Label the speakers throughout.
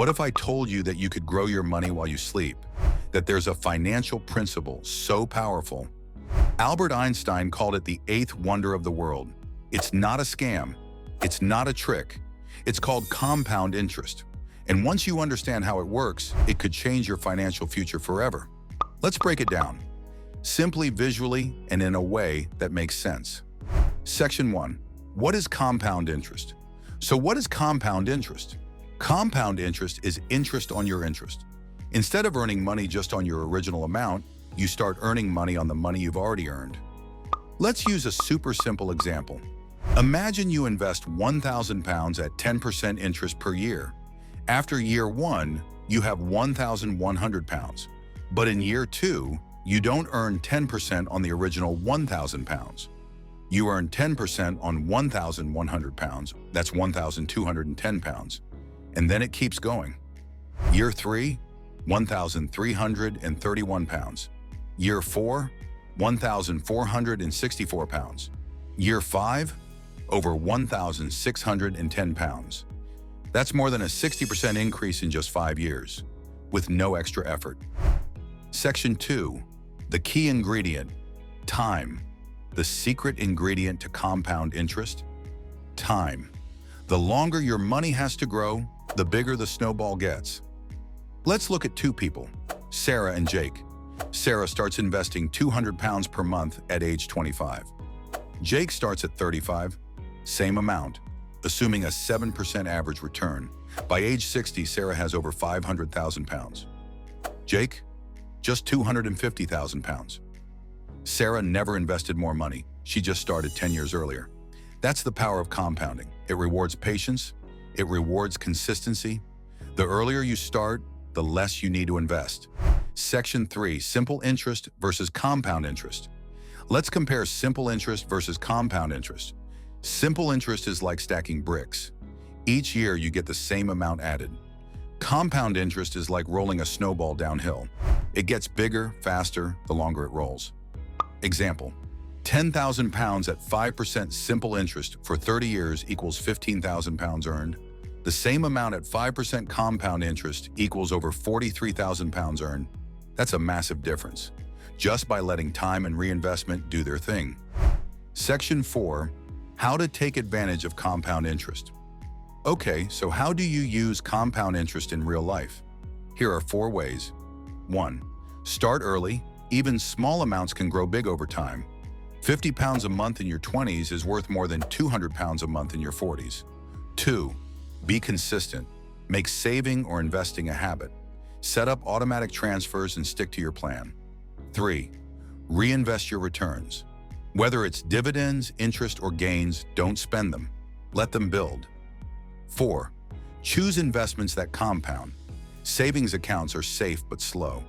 Speaker 1: What if I told you that you could grow your money while you sleep? That there's a financial principle so powerful? Albert Einstein called it the eighth wonder of the world. It's not a scam. It's not a trick. It's called compound interest. And once you understand how it works, it could change your financial future forever. Let's break it down. Simply, visually, and in a way that makes sense. Section 1. What is compound interest? So what is compound interest? Compound interest is interest on your interest. Instead of earning money just on your original amount, you start earning money on the money you've already earned. Let's use a super simple example. Imagine you invest £1,000 at 10% interest per year. After year 1, you have £1,100. But in year 2, you don't earn 10% on the original £1,000. You earn 10% on £1,100, that's £1,210. And then it keeps going. Year 3, £1,331. Year 4, £1,464. Year 5, over £1,610. That's more than a 60% increase in just 5 years, with no extra effort. Section 2. The key ingredient, time. The secret ingredient to compound interest? Time. The longer your money has to grow, the bigger the snowball gets. Let's look at two people, Sarah and Jake. Sarah starts investing £200 per month at age 25. Jake starts at 35, same amount, assuming a 7% average return. By age 60, Sarah has over £500,000. Jake, just £250,000. Sarah never invested more money. She just started 10 years earlier. That's the power of compounding. It rewards patience. It rewards consistency. The earlier you start, the less you need to invest. Section 3. Simple interest versus compound interest. Let's compare simple interest versus compound interest. Simple interest is like stacking bricks. Each year you get the same amount added. Compound interest is like rolling a snowball downhill. It gets bigger, faster, the longer it rolls. Example, £10,000 at 5% simple interest for 30 years equals £15,000 earned. The same amount at 5% compound interest equals over £43,000 earned. That's a massive difference, just by letting time and reinvestment do their thing. Section 4. How to take advantage of compound interest. Okay, so how do you use compound interest in real life? Here are 4 ways. 1. Start early. Even small amounts can grow big over time. £50 a month in your 20s is worth more than £200 a month in your 40s. 2. Be consistent. Make saving or investing a habit. Set up automatic transfers and stick to your plan. 3. Reinvest your returns. Whether it's dividends, interest, or gains, don't spend them. Let them build. 4. Choose investments that compound. Savings accounts are safe but slow.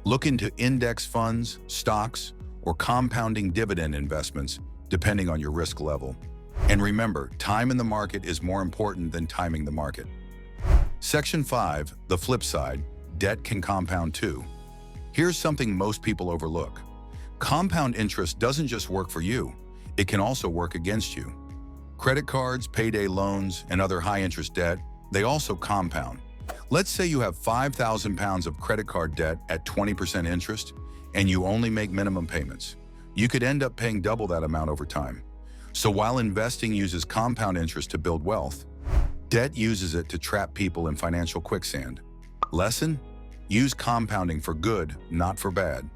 Speaker 1: Look into index funds, stocks, or compounding dividend investments, depending on your risk level. And remember, time in the market is more important than timing the market. Section 5. The flip side. Debt can compound too. Here's something most people overlook. Compound interest doesn't just work for you, it can also work against you. Credit cards, payday loans, and other high-interest debt, they also compound. Let's say you have £5,000 of credit card debt at 20% interest, and you only make minimum payments. You could end up paying double that amount over time. So while investing uses compound interest to build wealth, debt uses it to trap people in financial quicksand. Lesson? Use compounding for good, not for bad.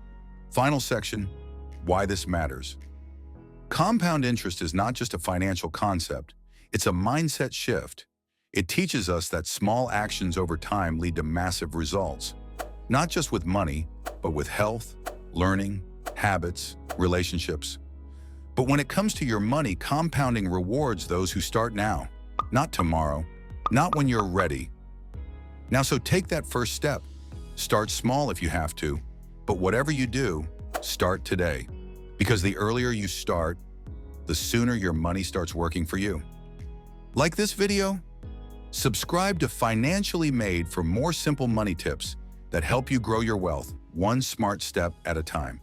Speaker 1: Final section, why this matters. Compound interest is not just a financial concept, it's a mindset shift. It teaches us that small actions over time lead to massive results, not just with money, but with health, learning, habits, relationships. But when it comes to your money, compounding rewards those who start now, not tomorrow, not when you're ready. Now, so take that first step. Start small if you have to, but whatever you do, start today. Because the earlier you start, the sooner your money starts working for you. Like this video? Subscribe to Financially Made for more simple money tips that help you grow your wealth, one smart step at a time.